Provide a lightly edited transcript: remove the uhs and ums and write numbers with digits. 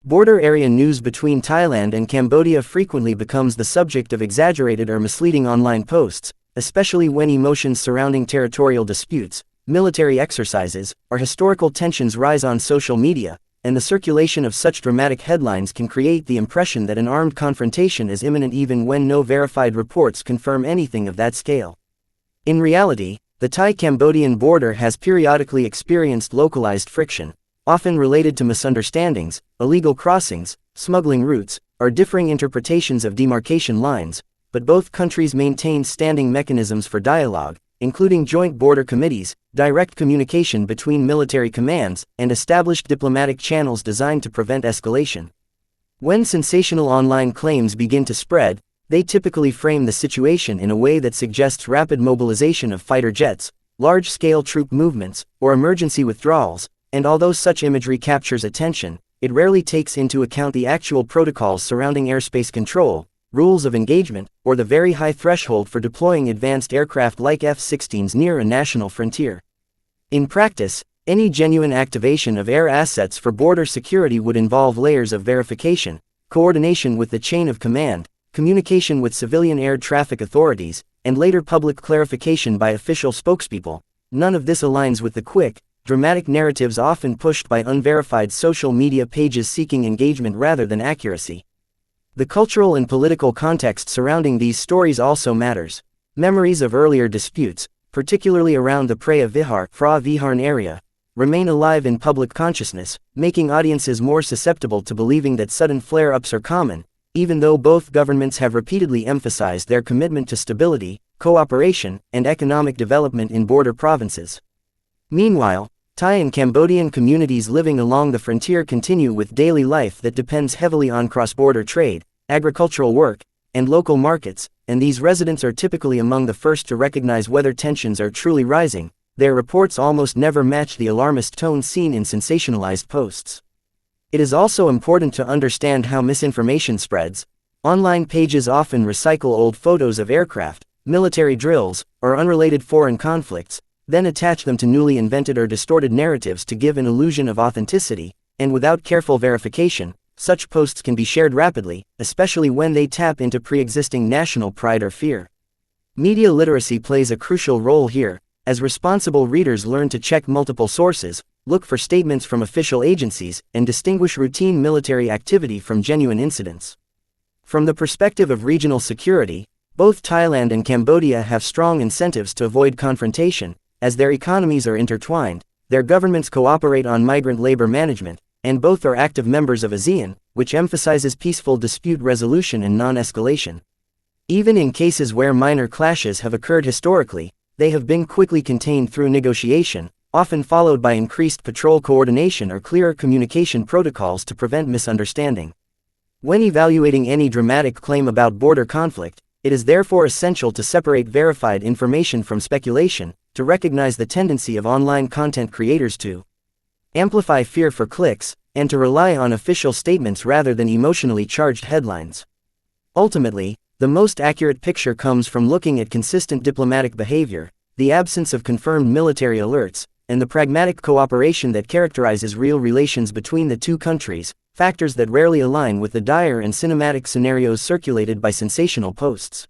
Border area news between Thailand and Cambodia frequently becomes the subject of exaggerated or misleading online posts, especially when emotions surrounding territorial disputes, military exercises, or historical tensions rise on social media, and the circulation of such dramatic headlines can create the impression that an armed confrontation is imminent even when no verified reports confirm anything of that scale. In reality, the Thai-Cambodian border has periodically experienced localized friction, often related to misunderstandings, illegal crossings, smuggling routes, or differing interpretations of demarcation lines, but both countries maintain standing mechanisms for dialogue, including joint border committees, direct communication between military commands, and established diplomatic channels designed to prevent escalation. When sensational online claims begin to spread, they typically frame the situation in a way that suggests rapid mobilization of fighter jets, large-scale troop movements, or emergency withdrawals, and although such imagery captures attention, it rarely takes into account the actual protocols surrounding airspace control, rules of engagement, or the very high threshold for deploying advanced aircraft like F-16s near a national frontier. In practice, any genuine activation of air assets for border security would involve layers of verification, coordination with the chain of command, communication with civilian air traffic authorities, and later public clarification by official spokespeople. None of this aligns with the quick, dramatic narratives often pushed by unverified social media pages seeking engagement rather than accuracy. The cultural and political context surrounding these stories also matters. Memories of earlier disputes, particularly around the Preah Vihear area, remain alive in public consciousness, making audiences more susceptible to believing that sudden flare-ups are common, even though both governments have repeatedly emphasized their commitment to stability, cooperation, and economic development in border provinces. Meanwhile, Thai and Cambodian communities living along the frontier continue with daily life that depends heavily on cross-border trade, agricultural work, and local markets, and these residents are typically among the first to recognize whether tensions are truly rising. Their reports almost never match the alarmist tone seen in sensationalized posts. It is also important to understand how misinformation spreads. Online pages often recycle old photos of aircraft, military drills, or unrelated foreign conflicts, then attach them to newly invented or distorted narratives to give an illusion of authenticity, and without careful verification, such posts can be shared rapidly, especially when they tap into pre-existing national pride or fear. Media literacy plays a crucial role here, as responsible readers learn to check multiple sources, look for statements from official agencies, and distinguish routine military activity from genuine incidents. From the perspective of regional security, both Thailand and Cambodia have strong incentives to avoid confrontation, as their economies are intertwined, their governments cooperate on migrant labor management, and both are active members of ASEAN, which emphasizes peaceful dispute resolution and non-escalation. Even in cases where minor clashes have occurred historically, they have been quickly contained through negotiation, often followed by increased patrol coordination or clearer communication protocols to prevent misunderstanding. When evaluating any dramatic claim about border conflict, it is therefore essential to separate verified information from speculation, to recognize the tendency of online content creators to amplify fear for clicks, and to rely on official statements rather than emotionally charged headlines. Ultimately, the most accurate picture comes from looking at consistent diplomatic behavior, the absence of confirmed military alerts, and the pragmatic cooperation that characterizes real relations between the two countries, factors that rarely align with the dire and cinematic scenarios circulated by sensational posts.